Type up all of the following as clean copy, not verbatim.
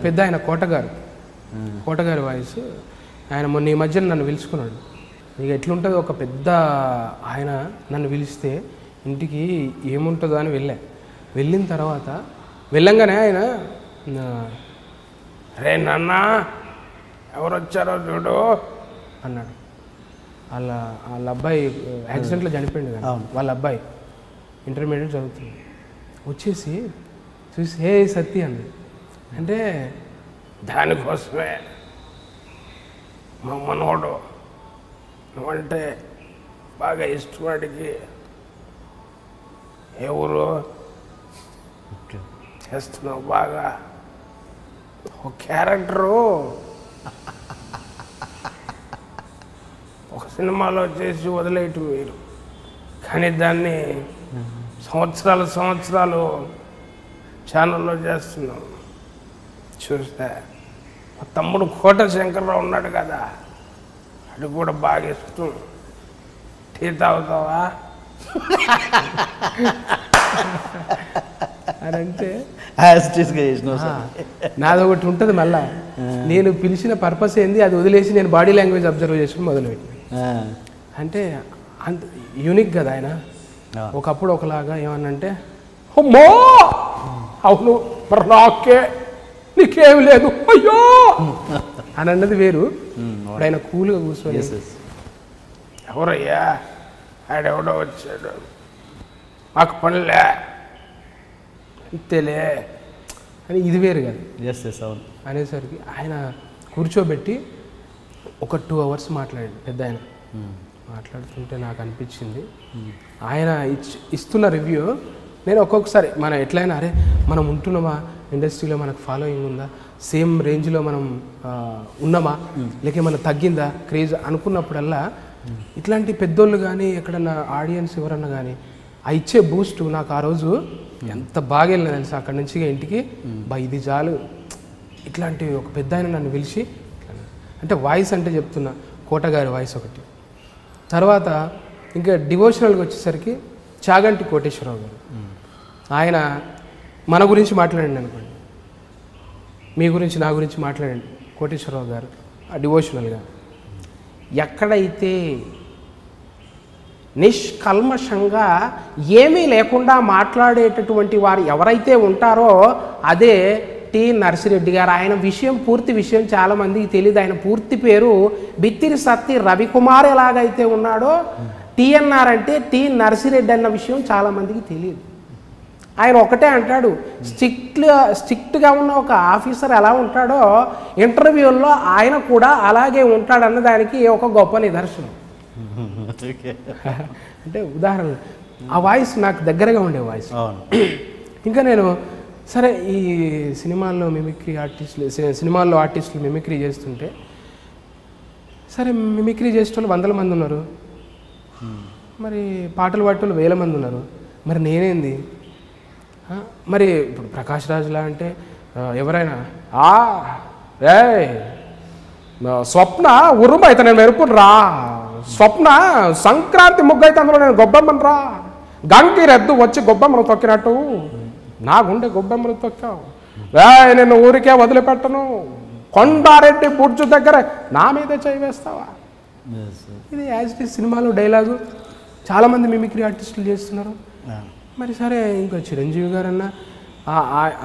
పెద్ద ఆయన కోటగారి వాయిస్. ఆయన మొన్న ఈ మధ్యన నన్ను పిలుచుకున్నాడు. ఇక ఎట్లుంటుందో ఒక పెద్ద ఆయన నన్ను పిలిస్తే ఇంటికి ఏముంటుందో అని వెళ్ళిన తర్వాత వెళ్ళంగానే ఆయన రే నాన్న ఎవరు వచ్చారో చూడు అన్నాడు. వాళ్ళ అబ్బాయి యాక్సిడెంట్లో చనిపోయింది కదా, వాళ్ళ అబ్బాయి ఇంటర్మీడియట్ చదువుతుంది. వచ్చేసి చూసి హే సత్తి అన్నాడు. అంటే దానికోసమే మా మనోడు నువ్వంటే బాగా ఇష్టపడికి ఎవరు చేస్తున్నావు బాగా ఒక క్యారెక్టరు ఒక సినిమాలో చేసి వదిలేయటం మీరు, కానీ దాన్ని సంవత్సరాలు ఛానల్లో చేస్తున్నాం. చూస్తే మా తమ్ముడు కోట శంకర్రావు ఉన్నాడు కదా, అది కూడా బాగా ఇష్టం. టీ తాగుతావా అని అంటే నాది ఒకటి ఉంటుంది. మళ్ళా నేను పిలిచిన పర్పస్ ఏంది అది వదిలేసి నేను బాడీ లాంగ్వేజ్ అబ్జర్వ్ చేసుకుని మొదలుపెట్టిన. అంటే అంత యూనిక్ కదా ఆయన. ఒకప్పుడు ఒకలాగా ఏమన్నంటే అమ్మో అవును మరి నాకే నీకేమి లేదు అయ్యో అని అన్నది వేరు. ఇప్పుడు ఆయన కూల్గా కూర్చొని ఎవరయ్యా ఆడెవడో వచ్చాడు మాకు పనిలే అంతేలే అని ఇది వేరు కదా. అవును అనేసరికి ఆయన కూర్చోబెట్టి ఒక 2 hours మాట్లాడాడు పెద్ద ఆయన. మాట్లాడుతుంటే నాకు అనిపించింది ఆయన ఇస్తున్న రివ్యూ నేను ఒక్కొక్కసారి మనం ఎట్లయినా అరే మనం ఉంటున్నామా, ఇండస్ట్రీలో మనకు ఫాలోయింగ్ ఉందా, సేమ్ రేంజ్లో మనం ఉన్నామా, లేక ఏమన్నా తగ్గిందా క్రేజ్ అనుకున్నప్పుడల్లా ఇట్లాంటి పెద్దోళ్ళు కానీ ఎక్కడన్నా ఆడియన్స్ ఎవరన్నా కానీ ఆ ఇచ్చే బూస్ట్ నాకు ఆ రోజు ఎంత బాగా వెళ్ళిన తెలుసు. అక్కడి నుంచి ఇంటికి ఇది చాలు. ఇట్లాంటి ఒక పెద్ద ఆయన నన్ను పిలిచి అంటే వాయిస్ అంటే చెప్తున్నా కోటగారి వాయిస్ ఒకటి. తర్వాత ఇంకా డివోషనల్గా వచ్చేసరికి చాగంటి కోటేశ్వరరావు గారు. ఆయన మన గురించి మాట్లాడండి అనుకోండి, మీ గురించి నా గురించి మాట్లాడండి. కోటేశ్వరరావు గారు ఆ డివోషనల్గా ఎక్కడైతే నిష్కల్మషంగా ఏమీ లేకుండా మాట్లాడేటటువంటి వారు ఎవరైతే ఉంటారో అదే టి నర్సిరెడ్డి గారు. ఆయన పూర్తి విషయం చాలామందికి తెలియదు. ఆయన పూర్తి పేరు బిత్తిరి సత్తి రవికుమార్. ఎలాగైతే ఉన్నాడో టిఎన్ఆర్ అంటే టి నర్సిరెడ్డి అన్న విషయం చాలామందికి తెలియదు. ఆయన ఒకటే అంటాడు, స్ట్రిక్ట్గా ఉన్న ఒక ఆఫీసర్ ఎలా ఉంటాడో ఇంటర్వ్యూల్లో ఆయన కూడా అలాగే ఉంటాడన్న దానికి ఒక గొప్ప నిదర్శనం. అంటే ఉదాహరణ ఆ వాయిస్ నాకు దగ్గరగా ఉండే వాయిస్. ఇంకా నేను సరే ఈ సినిమాల్లో ఆర్టిస్టులు మిమిక్రీ చేస్తుంటే సరే మిమిక్రీ చేసేటోళ్ళు 100 మంది ఉన్నారు, మరి పాటలు పాడేటోళ్ళు 1000 మంది ఉన్నారు, మరి నేనేంది? మరి ఇప్పుడు ప్రకాష్ రాజులా అంటే ఎవరైనా స్వప్న ఉరుము అయితే నేను మెరుపును రా, స్వప్న సంక్రాంతి ముగ్గు అయితే అందులో నేను గొబ్బెమ్మను రా, గంకి రెద్దు వచ్చి గొబ్బెమ్మను తొక్కినట్టు నా గుండె గొబ్బెమ్మను తొక్కావు, నేను ఊరికే వదిలిపెట్టను, కొండారెడ్డి బుడ్జు దగ్గర నా మీద చేయి వేస్తావా. ఇది యాజ్ ఇట్ ఈస్ సినిమాలో డైలాగు చాలామంది మిమిక్రీ ఆర్టిస్టులు చేస్తున్నారు. మరి సరే ఇంకా చిరంజీవి గారు అన్న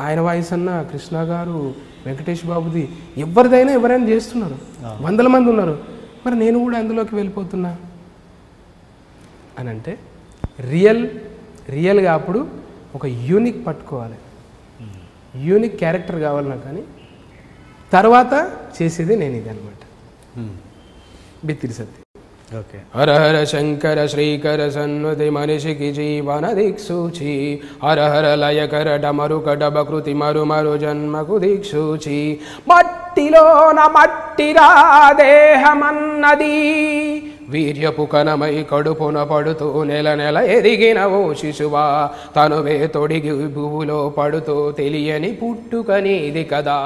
ఆయన వాయిస్ అన్న, కృష్ణ గారు, వెంకటేష్ బాబుది ఎవరైనా చేస్తున్నారు, 100 మంది ఉన్నారు, మరి నేను కూడా అందులోకి వెళ్ళిపోతున్నా అని అంటే రియల్గా అప్పుడు ఒక యూనిక్ పట్టుకోవాలి, యూనిక్ క్యారెక్టర్ కావాలి నాకు. కానీ తర్వాత చేసేది నేను ఇది అనమాట. బిత్తిరి సత్తి. ఓకే. హర హర శంకర శ్రీకర సన్నుతి మనిషికి జీవన దిక్సూచి, హర హర లయకర డమరుక డబకృతి మరు జన్మకు దిక్సూచి, మట్టిలోన మట్టిరా దేహమన్నది వీర్యపు కనమై కడుపున పడుతూ నెల ఎదిగిన ఓ శిశువా, తనువే తొడిగి భూలో పడుతూ తెలియని పుట్టుకనేది కదా.